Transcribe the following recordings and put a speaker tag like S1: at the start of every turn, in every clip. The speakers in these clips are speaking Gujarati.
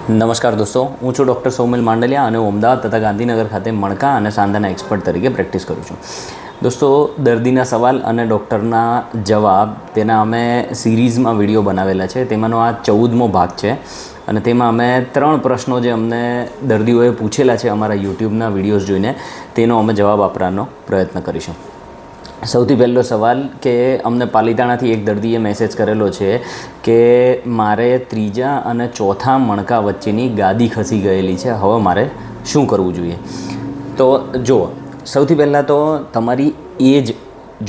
S1: નમસ્કાર દોસ્તો, હું છું ડૉક્ટર સૌમિલ માંડલિયા અને હું અમદાવાદ તથા ગાંધીનગર ખાતે મણકા અને સાંધાના એક્સપર્ટ તરીકે પ્રેક્ટિસ કરું છું. દોસ્તો, દર્દીના સવાલ અને ડૉક્ટરના જવાબ તેના અમે સિરીઝમાં વિડીયો બનાવેલા છે. તેમાંનો આ 14મો ભાગ છે અને તેમાં અમે 3 પ્રશ્નો જે અમને દર્દીઓએ પૂછેલા છે અમારા યુટ્યુબના વિડીયોઝ જોઈને તેનો અમે જવાબ આપવાનો પ્રયત્ન કરીશું. સૌથી પહેલો સવાલ કે અમને પાલિતાણાથી એક દર્દીએ મેસેજ કરેલો છે કે મારે ત્રીજા અને ચોથા મણકા વચ્ચેની ગાદી ખસી ગયેલી છે, હવે મારે શું કરવું જોઈએ? તો જુઓ, સૌથી પહેલાં તો તમારી એજ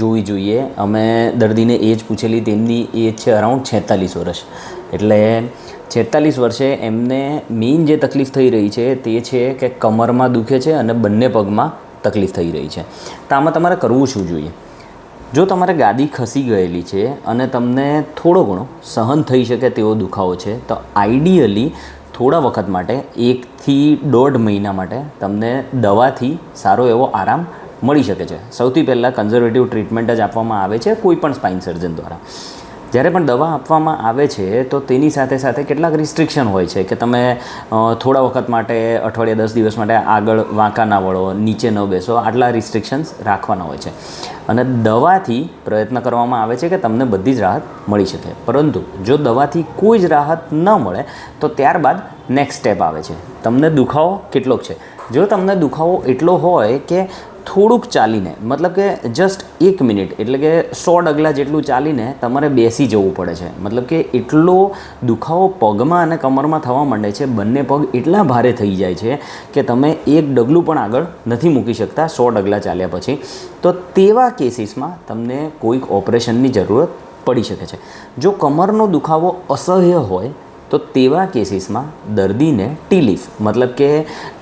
S1: જોવી જોઈએ. અમે દર્દીને એજ પૂછેલી, તેમની એજ છે અરાઉન્ડ 46 વર્ષ. એટલે 46 વર્ષે એમને મેઇન જે તકલીફ થઈ રહી છે તે છે કે કમરમાં દુખે છે અને બંને પગમાં તકલીફ થઈ રહી છે. તો આમાં તમારે કરવું શું જોઈએ? જો તમારે ગાદી ખસી ગયેલી છે અને તમને થોડો ઘણો સહન થઈ શકે તેવો દુખાવો છે તો આઈડિયલી થોડા વખત માટે 1 થી 1.5 મહિના માટે તમને દવાથી સારો એવો આરામ મળી શકે છે. સૌથી પહેલાં કન્ઝર્વેટિવ ટ્રીટમેન્ટ જ આપવામાં આવે છે કોઈ પણ સ્પાઇન સર્જન દ્વારા. જ્યારે પણ દવા આપવામાં આવે છે તો તેની સાથે સાથે કેટલાક રિસ્ટ્રિક્શન હોય છે કે તમે થોડા વખત માટે અઠવાડિયા 10 દિવસ માટે આગળ વાંકા ના વળો, નીચે ન બેસો, આટલા રિસ્ટ્રિક્શન્સ રાખવાના હોય છે. અને દવાથી પ્રયત્ન કરવામાં આવે છે કે તમને બધી જ રાહત મળી શકે. પરંતુ જો દવાથી કોઈ જ રાહત ન મળે તો ત્યારબાદ નેક્સ્ટ સ્ટેપ આવે છે. તમને દુખાવો કેટલોક છે? જો તમને દુખાવો એટલો હોય કે થોડુંક ચાલીને, મતલબ કે જસ્ટ 1 મિનિટ એટલે કે 100 ડગલા જેટલું ચાલીને તમારે બેસી જવું પડે છે, મતલબ કે એટલો દુખાવો પગમાં અને કમરમાં થવા માંડે છે, બંને પગ એટલા ભારે થઈ જાય છે કે તમે 1 ડગલું પણ આગળ નથી મૂકી શકતા 100 ડગલા ચાલ્યા પછી. તો તેવા કેસીસમાં તમને કોઈક ઓપરેશનની જરૂરત પડી શકે છે. જો કમરનો દુખાવો અસહ્ય હોય તો તેવા કેસીસમાં દર્દીને ટીલીફ, મતલબ કે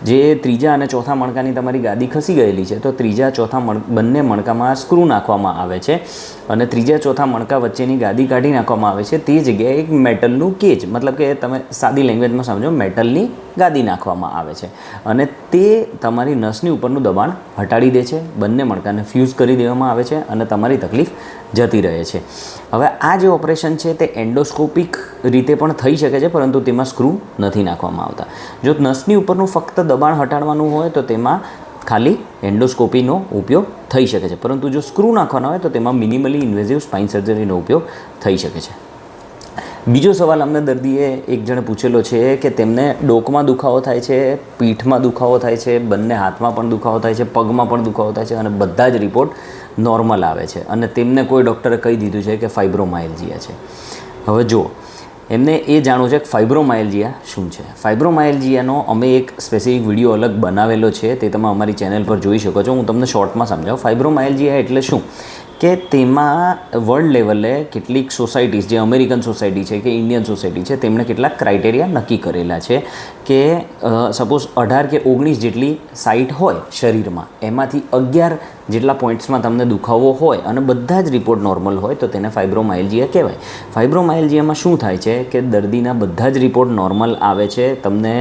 S1: જે ત્રીજા અને ચોથા મણકાની તમારી ગાદી ખસી ગયેલી છે તો ત્રીજા ચોથા બંને મણકામાં સ્ક્રૂ નાખવામાં આવે છે અને ત્રીજા ચોથા મણકા વચ્ચેની ગાદી કાઢી નાખવામાં આવે છે. તે જગ્યાએ એક મેટલનું કેજ, મતલબ કે તમે સાદી લેંગ્વેજમાં સમજો, મેટલની ગાદી નાખવામાં આવે છે અને તે તમારી નસની ઉપરનું દબાણ હટાડી દે છે, બંને મણકાને ફ્યુઝ કરી દેવામાં આવે છે અને તમારી તકલીફ જતી રહે છે. હવે આ જે ઓપરેશન છે તે એન્ડોસ્કોપિક રીતે પણ થઈ શકે છે, પરંતુ તેમાં સ્ક્રૂ નથી નાખવામાં આવતા. જો નસની ઉપરનું ફક્ત દબાણ હટાડવાનું હોય તો તેમાં ખાલી એન્ડોસ્કોપીનો ઉપયોગ થઈ શકે છે, પરંતુ જો સ્ક્રૂ નાખવાના હોય તો તેમાં મિનિમલી ઇન્વેઝિવ સ્પાઇન સર્જરીનો ઉપયોગ થઈ શકે છે. બીજો સવાલ અમને દર્દીએ એક જણે પૂછેલો છે કે તેમને ડોકમાં દુખાવો થાય છે, પીઠમાં દુખાવો થાય છે, બંને હાથમાં પણ દુખાવો થાય છે, પગમાં પણ દુખાવો થાય છે અને બધા જ રિપોર્ટ નોર્મલ આવે છે અને તેમને કોઈ ડૉક્ટરે કહી દીધું છે કે ફાઇબ્રોમાયલ્જિયા છે. હવે જુઓ, એમને એ જાણવું છે કે ફાઇબ્રોમાયલ્જિયા શું છે. ફાઇબ્રોમાયલ્જિયાનો અમે એક સ્પેસિફિક વિડીયો અલગ બનાવેલો છે, તે તમે અમારી ચેનલ પર જોઈ શકો છો. હું તમને શોર્ટમાં સમજાવું. ફાઇબ્રોમાયલ્જિયા એટલે શું કે તેમાં વર્લ્ડ લેવલે કેટલીક સોસાયટીઝ, જે અમેરિકન સોસાયટી છે કે ઇન્ડિયન સોસાયટી છે, તેમણે કેટલાક ક્રાઇટેરિયા નક્કી કરેલા છે કે સપોઝ 18 કે 19 જેટલી સાઇટ હોય શરીરમાં, એમાંથી 11 જેટલા પોઈન્ટ્સમાં તમને દુખાવો હોય અને બધા જ રિપોર્ટ નોર્મલ હોય તો તેને ફાઇબ્રોમાયલ્જિયા કહેવાય. ફાઇબ્રોમાયલ્જિયામાં શું થાય છે કે દર્દીના બધા જ રિપોર્ટ નોર્મલ આવે છે, તમને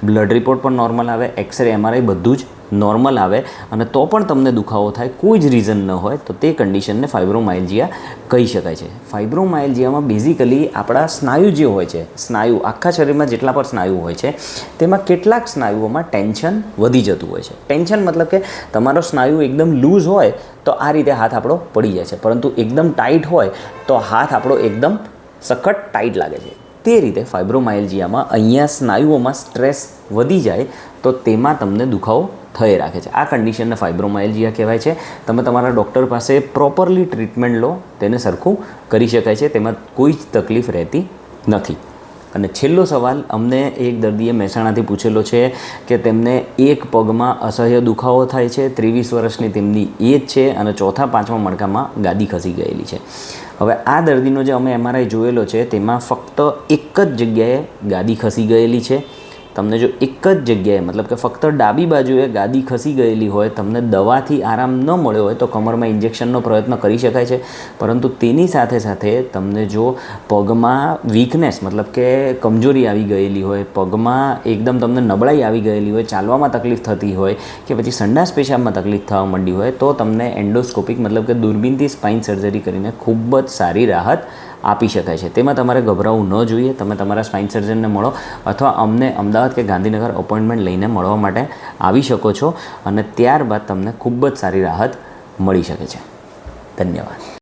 S1: બ્લડ રિપોર્ટ પણ નોર્મલ આવે, એક્સરે, એમઆરઆઈ બધું જ નોર્મલ આવે અને તો પણ તમને દુખાવો થાય, કોઈ જ રીઝન ન હોય, તો તે કન્ડિશનને ફાઇબ્રોમાયલ્જિયા કહી શકાય છે. ફાઇબ્રોમાયલ્જિયામાં બેઝિકલી આપણા સ્નાયુ જે હોય છે, સ્નાયુ આખા શરીરમાં જેટલા પણ સ્નાયુ હોય છે તેમાં કેટલાક સ્નાયુઓમાં ટેન્શન વધી જતું હોય છે. ટેન્શન મતલબ કે તમારો સ્નાયુ એકદમ લૂઝ હોય તો આ રીતે હાથ આપણો પડી જાય છે, પરંતુ એકદમ ટાઈટ હોય તો હાથ આપણો એકદમ સખત ટાઈટ લાગે છે. તે રીતે ફાઇબ્રોમાયલ્જિયામાં અહીંયા સ્નાયુઓમાં સ્ટ્રેસ વધી જાય તો તેમાં તમને દુખાવો થઈ રાખે છે. આ કન્ડિશનને ફાઇબ્રોમાયલ્જિયા કહેવાય છે. તમે તમારા ડૉક્ટર પાસે પ્રોપરલી ટ્રીટમેન્ટ લો, તેને સરખું કરી શકાય છે, તેમાં કોઈ જ તકલીફ રહેતી નથી. અને છેલ્લો સવાલ અમને એક દર્દીએ મહેસાણાથી પૂછેલો છે કે તેમને એક પગમાં અસહ્ય દુખાવો થાય છે, 23 વર્ષની તેમની એજ છે અને ચોથા પાંચમા મણકામાં ગાદી ખસી ગયેલી છે. હવે આ દર્દીનો જે અમે એમઆરઆઈ જોયેલો છે તેમાં ફક્ત એક જ જગ્યાએ ગાદી ખસી ગયેલી છે. તમને જો એક જ જગ્યાએ, મતલબ કે ફક્ત ડાબી બાજુએ ગાદી ખસી ગયેલી હોય, તમને દવાથી આરામ ન મળ્યો હોય તો કમરમાં ઇન્જેક્શનનો પ્રયત્ન કરી શકાય છે, પરંતુ તેની સાથે સાથે તમને જો પગમાં વીકનેસ, મતલબ કે કમજોરી આવી ગયેલી હોય, પગમાં એકદમ તમને નબળાઈ આવી ગયેલી હોય, ચાલવામાં તકલીફ થતી હોય કે પછી સંડાસ પેશાબમાં તકલીફ થવા માંડી હોય તો તમને એન્ડોસ્કોપિક, મતલબ કે દૂરબીનથી સ્પાઇન સર્જરી કરીને ખૂબ જ સારી રાહત આપી શકાય છે. તેમાં તમારે ગભરાવું ન જોઈએ. તમે તમારા સ્પાઇન સર્જનને મળો અથવા અમને અમદાવાદ કે ગાંધીનગર અપોઇન્ટમેન્ટ લઈને મળવા માટે આવી શકો છો અને ત્યારબાદ તમને ખૂબ જ સારી રાહત મળી શકે છે. ધન્યવાદ.